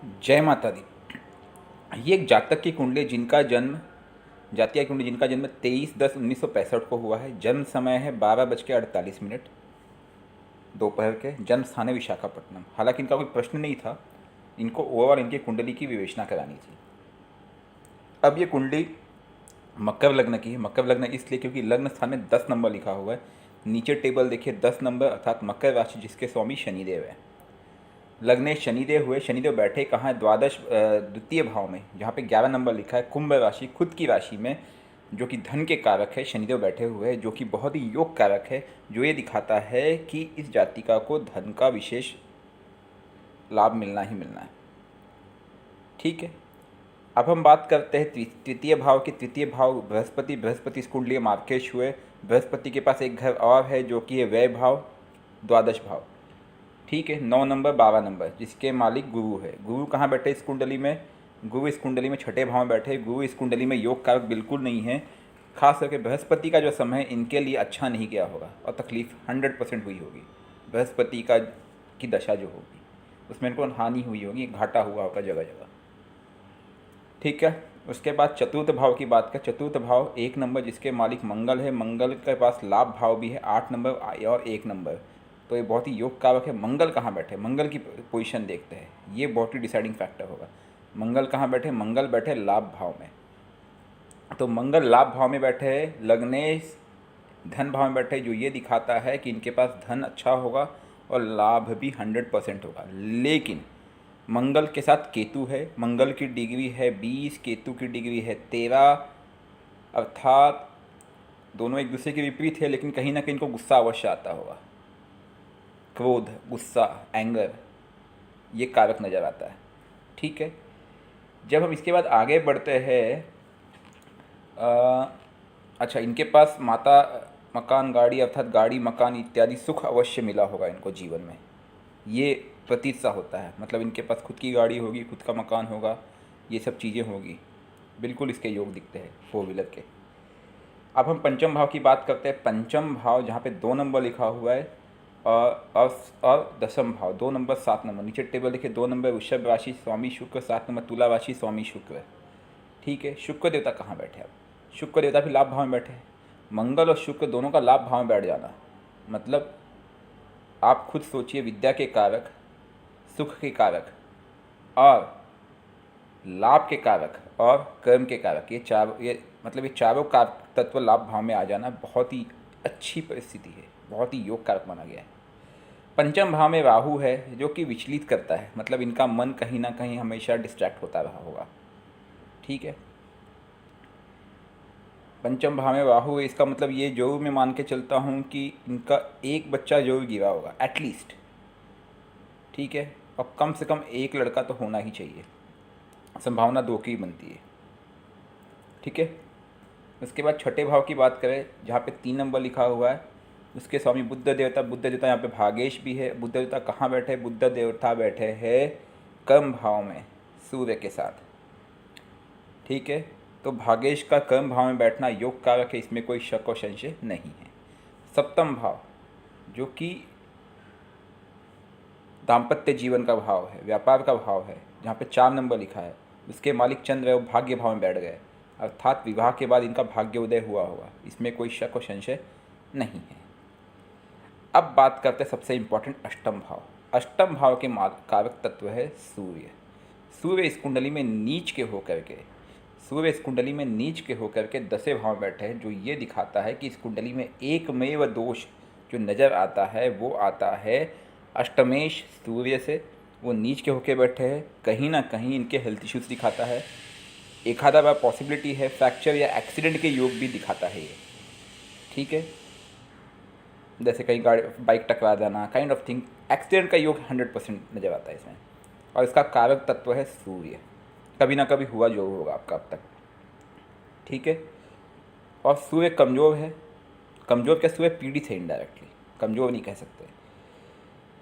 जय माता दी। ये एक जातक की कुंडली जिनका जन्म जातिया कुंडली जिनका जन्म 23/10/1965 को हुआ है। जन्म समय है 12:48 दोपहर के। जन्म स्थान है विशाखापट्टनम। हालांकि इनका कोई प्रश्न नहीं था, इनको ओवरऑल इनकी कुंडली की विवेचना करानी थी। अब ये कुंडली मकर लग्न की है। मकर लग्न इसलिए क्योंकि लग्न स्थान में 10 नंबर लिखा हुआ है। नीचे टेबल देखिए, 10 नंबर अर्थात मकर राशि जिसके स्वामी शनिदेव है। लग्ने शनिदेव हुए। शनिदेव बैठे कहाँ है? द्वादश द्वितीय भाव में, जहाँ पे 11 नंबर लिखा है। कुंभ राशि, खुद की राशि में, जो कि धन के कारक है। शनिदेव बैठे हुए हैं, जो कि बहुत ही योग कारक है, जो ये दिखाता है कि इस जातिका को धन का विशेष लाभ मिलना ही मिलना है। ठीक है, अब हम बात करते हैं तृतीय भाव की। तृतीय भाव बृहस्पति। बृहस्पति इस कुंडली में मार्केश हुए। बृहस्पति के पास एक घर और है जो कि है व्यय भाव, द्वादश भाव। ठीक है, 9 नंबर 12 नंबर, जिसके मालिक गुरु है। गुरु कहाँ बैठे इस कुंडली में? गुरु इस कुंडली में छठे भाव में बैठे। गुरु इस कुंडली में योग कारक बिल्कुल नहीं है। खास करके बृहस्पति का जो समय है इनके लिए अच्छा नहीं गया होगा और तकलीफ 100% हुई होगी। बृहस्पति का की दशा जो होगी उसमें इनको हानि हुई होगी, घाटा हुआ होगा जगह जगह। ठीक है, उसके बाद चतुर्थ भाव की बात करें। चतुर्थ भाव 1 नंबर, जिसके मालिक मंगल है। मंगल के पास लाभ भाव भी है, 8 नंबर और 1 नंबर। तो ये बहुत ही योग कारक है। मंगल कहाँ बैठे? मंगल की पोजीशन देखते हैं, ये बहुत ही डिसाइडिंग फैक्टर होगा। मंगल कहाँ बैठे? मंगल बैठे लाभ भाव में। तो मंगल लाभ भाव में बैठे हैं, लग्नेश धन भाव में बैठे, जो ये दिखाता है कि इनके पास धन अच्छा होगा और लाभ भी 100% होगा। लेकिन मंगल के साथ केतु है। मंगल की डिग्री है 20, केतु की डिग्री है 13, अर्थात दोनों एक दूसरे के विपरीत है। लेकिन कहीं ना कहीं इनको गुस्सा अवश्य आता होगा। क्रोध, गुस्सा, एंगर, ये कारक नज़र आता है। ठीक है, जब हम इसके बाद आगे बढ़ते हैं, अच्छा, इनके पास माता, मकान, गाड़ी, अर्थात गाड़ी, मकान इत्यादि सुख अवश्य मिला होगा इनको जीवन में। ये प्रतीत सा होता है, मतलब इनके पास खुद की गाड़ी होगी, खुद का मकान होगा, ये सब चीज़ें होगी। बिल्कुल इसके योग दिखते हैं 4 व्हीलर के। अब हम पंचम भाव की बात करते हैं। पंचम भाव जहाँ पे 2 नंबर लिखा हुआ है और दसम भाव 2 नंबर 7 नंबर। नीचे टेबल देखिए, 2 नंबर वृषभ राशि स्वामी शुक्र, 7 नंबर तुला राशि स्वामी शुक्र। ठीक है, शुक्र देवता कहाँ बैठे? अब शुक्र देवता भी लाभ भाव में बैठे हैं। मंगल और शुक्र दोनों का लाभ भाव में बैठ जाना, मतलब आप खुद सोचिए, विद्या के कारक, सुख के कारक और लाभ के कारक और कर्म के कारक, ये चारों का तत्व लाभ भाव में आ जाना बहुत ही अच्छी परिस्थिति है, बहुत ही योग कारक माना गया है। पंचम भाव में राहु है, जो कि विचलित करता है, मतलब इनका मन कहीं ना कहीं हमेशा डिस्ट्रैक्ट होता रहा होगा। ठीक है, पंचम भाव में राहु है, इसका मतलब ये जरूर मैं मान के चलता हूँ कि इनका एक बच्चा जरूर गिरा होगा एटलीस्ट। ठीक है, और कम से कम एक लड़का तो होना ही चाहिए, संभावना 2 की बनती है। ठीक है, उसके बाद छठे भाव की बात करें, जहाँ पे 3 नंबर लिखा हुआ है, उसके स्वामी बुद्ध देवता। बुद्ध देवता यहाँ पे भागेश भी है। बुद्ध देवता कहाँ बैठे? बुद्ध देवता बैठे हैं कर्म भाव में सूर्य के साथ। ठीक है, तो भागेश का कर्म भाव में बैठना योग कारक है, इसमें कोई शक और संशय नहीं है। सप्तम भाव जो कि दाम्पत्य जीवन का भाव है, व्यापार का भाव है, जहाँ पे 4 नंबर लिखा है, उसके मालिक चंद्र है, वो भाग्य भाव में बैठ गए, अर्थात विवाह के बाद इनका भाग्योदय हुआ होगा, इसमें कोई शक और संशय नहीं है। अब बात करते हैं सबसे इम्पोर्टेंट अष्टम भाव। अष्टम भाव के कारक तत्व है सूर्य। सूर्य इस कुंडली में नीच के होकर के सूर्य इस कुंडली में नीच के होकर के 10वें भाव में बैठे हैं, जो ये दिखाता है कि इस कुंडली में एकमेव दोष जो नज़र आता है वो आता है अष्टमेश सूर्य से। वो नीच के होकर बैठे हैं, कहीं ना कहीं इनके हेल्थ इश्यूज दिखाता है। एक आधा बार पॉसिबिलिटी है फ्रैक्चर या एक्सीडेंट के योग भी दिखाता है ये। ठीक है, जैसे कहीं गाड़ी, बाइक टकरा जाना, काइंड ऑफ थिंग, एक्सीडेंट का योग 100% नज़र आता है इसमें। और इसका कारक तत्व है सूर्य, कभी ना कभी हुआ जो होगा आपका अब तक। ठीक है, और सूर्य कमज़ोर है। कमज़ोर क्या, सूर्य पीड़ित है इनडायरेक्टली, कमज़ोर नहीं कह सकते।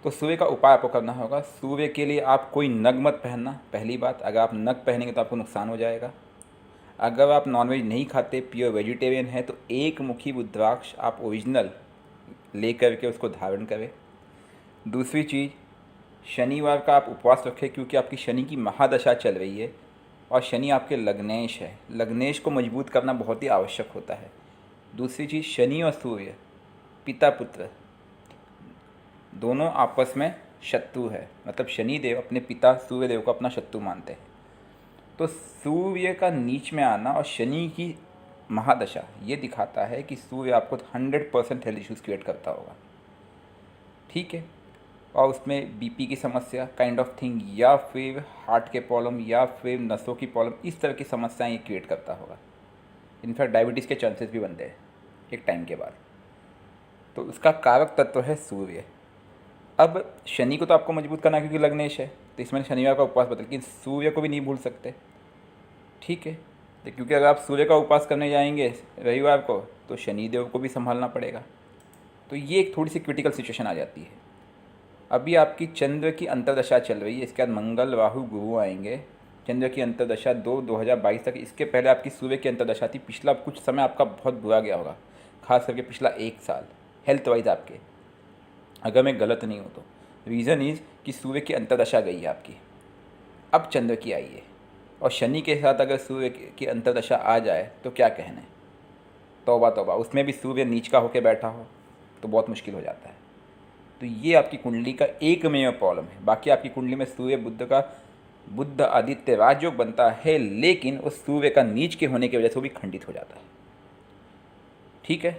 तो सूर्य का उपाय आपको करना होगा। सूर्य के लिए आप कोई नग मत पहनना, पहली बात। अगर आप नग पहनेंगे तो आपको नुकसान हो जाएगा। अगर आप नॉनवेज नहीं खाते, प्योर वेजिटेरियन है, तो एक मुखी रुद्राक्ष आप ओरिजिनल ले करके उसको धारण करें। दूसरी चीज़, शनिवार का आप उपवास रखें क्योंकि आपकी शनि की महादशा चल रही है और शनि आपके लग्नेश है। लग्नेश को मजबूत करना बहुत ही आवश्यक होता है। दूसरी चीज़, शनि और सूर्य पिता पुत्र दोनों आपस में शत्रु है, मतलब शनि देव अपने पिता सूर्य देव को अपना शत्रु मानते हैं। तो सूर्य का नीच में आना और शनि की महादशा ये दिखाता है कि सूर्य आपको 100% हेल्थ इश्यूज़ क्रिएट करता होगा, ठीक है। और उसमें बीपी की समस्या काइंड ऑफ थिंग, या फिर हार्ट के प्रॉब्लम, या फिर नसों की प्रॉब्लम, इस तरह की समस्याएं ये क्रिएट करता होगा। इनफैक्ट डायबिटीज़ के चांसेस भी बनते हैं एक टाइम के बाद। तो उसका कारक तत्व है सूर्य। अब शनि को तो आपको मजबूत करना क्योंकि लग्नेश है, तो इसमें शनिवार का उपवास बता, लेकिन सूर्य को भी नहीं भूल सकते, ठीक है। तो क्योंकि अगर आप सूर्य का उपवास करने जाएंगे रविवार को तो शनिदेव को भी संभालना पड़ेगा। तो ये एक थोड़ी सी क्रिटिकल सिचुएशन आ जाती है। अभी आपकी चंद्र की अंतर्दशा चल रही है, इसके बाद मंगल राहु गुरु आएंगे। चंद्र की अंतर्दशा 2022 तक। इसके पहले आपकी सूर्य की अंतर्दशा थी। पिछला कुछ समय आपका बहुत बुरा गया होगा, खास करके पिछला 1 साल हेल्थ वाइज आपके, अगर मैं गलत नहीं हूँ तो। रीज़न इज़ कि सूर्य की अंतर्दशा गई है आपकी, अब चंद्र की आई है। और शनि के साथ अगर सूर्य की अंतर्दशा आ जाए तो क्या कहने, तौबा तौबा, उसमें भी सूर्य नीच का होकर बैठा हो तो बहुत मुश्किल हो जाता है। तो ये आपकी कुंडली का एकमेव प्रॉब्लम है। बाकी आपकी कुंडली में सूर्य बुद्ध आदित्य राजयोग बनता है, लेकिन उस सूर्य का नीच के होने की वजह से वो भी खंडित हो जाता है, ठीक है।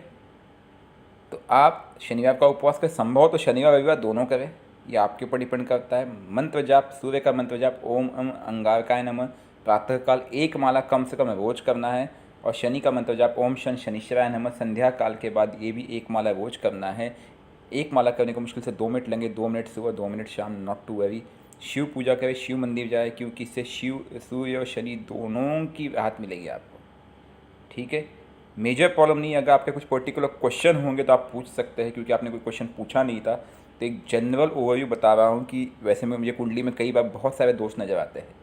तो आप शनिवार का उपवास करें, संभव तो शनिवार रविवार दोनों करें, ये आपके ऊपर डिपेंड करता है। मंत्र जाप, सूर्य का मंत्र जाप ओम अंगारकाय नमः प्रातःकाल 1 माला कम से कम रोज करना है। और शनि का मंत्र जाप ओम शन शनिश्चराय नमः संध्या काल के बाद ये भी 1 माला रोज करना है। 1 माला करने को मुश्किल से 2 मिनट लेंगे, 2 मिनट सुबह 2 मिनट शाम, नॉट टू वेरी। शिव पूजा करें, शिव मंदिर जाए, क्योंकि इससे सूर्य और शनि दोनों की राहत मिलेगी आपको, ठीक है। मेजर प्रॉब्लम नहीं है। अगर आपके कुछ पर्टिकुलर क्वेश्चन होंगे तो आप पूछ सकते हैं, क्योंकि आपने कोई क्वेश्चन पूछा नहीं था। तो एक जनरल ओवरव्यू बता रहा हूँ कि वैसे में मुझे कुंडली में कई बार बहुत सारे दोष नज़र आते हैं।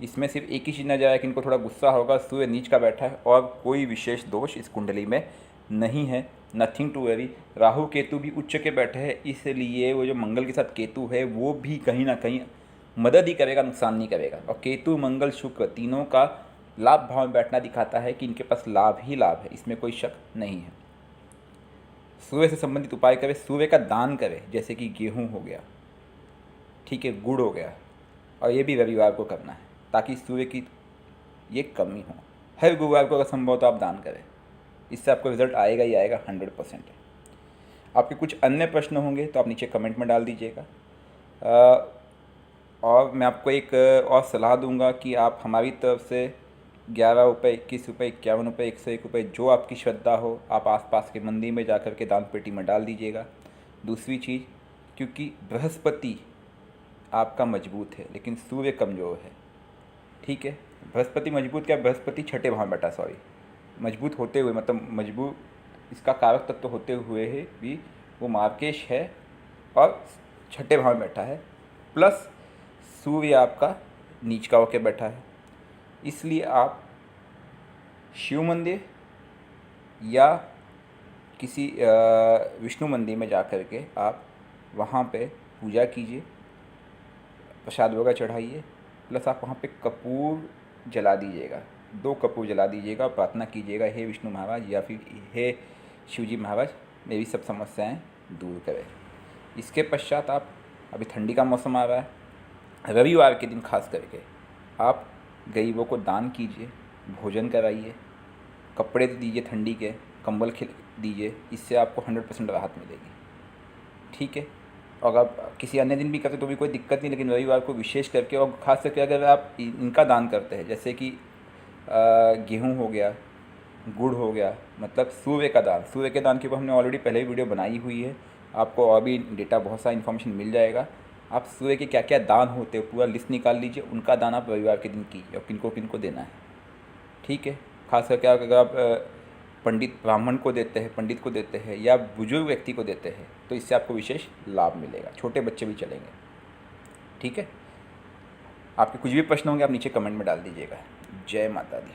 इसमें सिर्फ एक ही चीज़ नजर आया कि इनको थोड़ा गुस्सा होगा, सूर्य नीच का बैठा है, और कोई विशेष दोष इस कुंडली में नहीं है। Nothing to worry. Rahu Ketu भी उच्च के बैठे हैं, इसलिए वो जो मंगल के साथ केतु है वो भी कहीं ना कहीं मदद ही करेगा, नुकसान नहीं करेगा। और केतु मंगल शुक्र तीनों का लाभ भाव में बैठना दिखाता है कि इनके पास लाभ ही लाभ है, इसमें कोई शक नहीं है। सूर्य से संबंधित उपाय करें, सूर्य का दान करें, जैसे कि गेहूँ हो गया, ठीक है, गुड़ हो गया, और ये भी रविवार को करना है ताकि सूर्य की ये कमी हो। हर गुरुवार को अगर संभव तो आप दान करें, इससे आपको रिजल्ट आएगा ही आएगा 100%। आपके कुछ अन्य प्रश्न होंगे तो आप नीचे कमेंट में डाल दीजिएगा। और मैं आपको एक और सलाह दूंगा कि आप हमारी तरफ से 11 रुपये, 21 रुपये, 51 रुपये, 101 रुपये, जो आपकी श्रद्धा हो, आप आसपास के मंदिर में जा कर के दान पेटी में डाल दीजिएगा। दूसरी चीज़, क्योंकि बृहस्पति आपका मजबूत है लेकिन सूर्य कमज़ोर है, ठीक है। बृहस्पति मजबूत क्या, बृहस्पति छठे भाव में बैठा, सॉरी, मजबूत होते हुए, मतलब मजबूत इसका कारक तत्व होते हुए ही भी वो मार्केश है और छठे भाव में बैठा है, प्लस सूर्य आपका नीच का होकर बैठा है। इसलिए आप शिव मंदिर या किसी विष्णु मंदिर में जा कर के आप वहाँ पे पूजा कीजिए, प्रसाद वगैरह चढ़ाइए, प्लस आप वहाँ पे कपूर जला दीजिएगा, 2 कपूर जला दीजिएगा, प्रार्थना कीजिएगा, हे विष्णु महाराज या फिर हे शिवजी महाराज मेरी सब समस्याएं दूर करें। इसके पश्चात आप, अभी ठंडी का मौसम आ रहा है, रविवार के दिन खास करके आप गरीबों को दान कीजिए, भोजन कराइए, कपड़े दीजिए, ठंडी के कंबल दीजिए, इससे आपको 100% राहत मिलेगी, ठीक है। और आप किसी अन्य दिन भी करते तो भी कोई दिक्कत नहीं, लेकिन रविवार को विशेष करके, और ख़ास करके अगर आप इनका दान करते हैं, जैसे कि गेहूँ हो गया, गुड़ हो गया, मतलब सूर्य का दान, सूर्य के दान के ऊपर हमने ऑलरेडी पहले ही वीडियो बनाई हुई है, आपको और भी डेटा, बहुत सारा इन्फॉर्मेशन मिल जाएगा। आप सूर्य के क्या क्या दान होते हैं पूरा लिस्ट निकाल लीजिए, उनका दान आप रविवार के दिन कीजिए और किनको किनको देना है, ठीक है। खास करके अगर आप पंडित ब्राह्मण को देते हैं, पंडित को देते हैं या बुजुर्ग व्यक्ति को देते हैं तो इससे आपको विशेष लाभ मिलेगा, छोटे बच्चे भी चलेंगे, ठीक है। आपके कुछ भी प्रश्न होंगे आप नीचे कमेंट में डाल दीजिएगा। जय माता दी।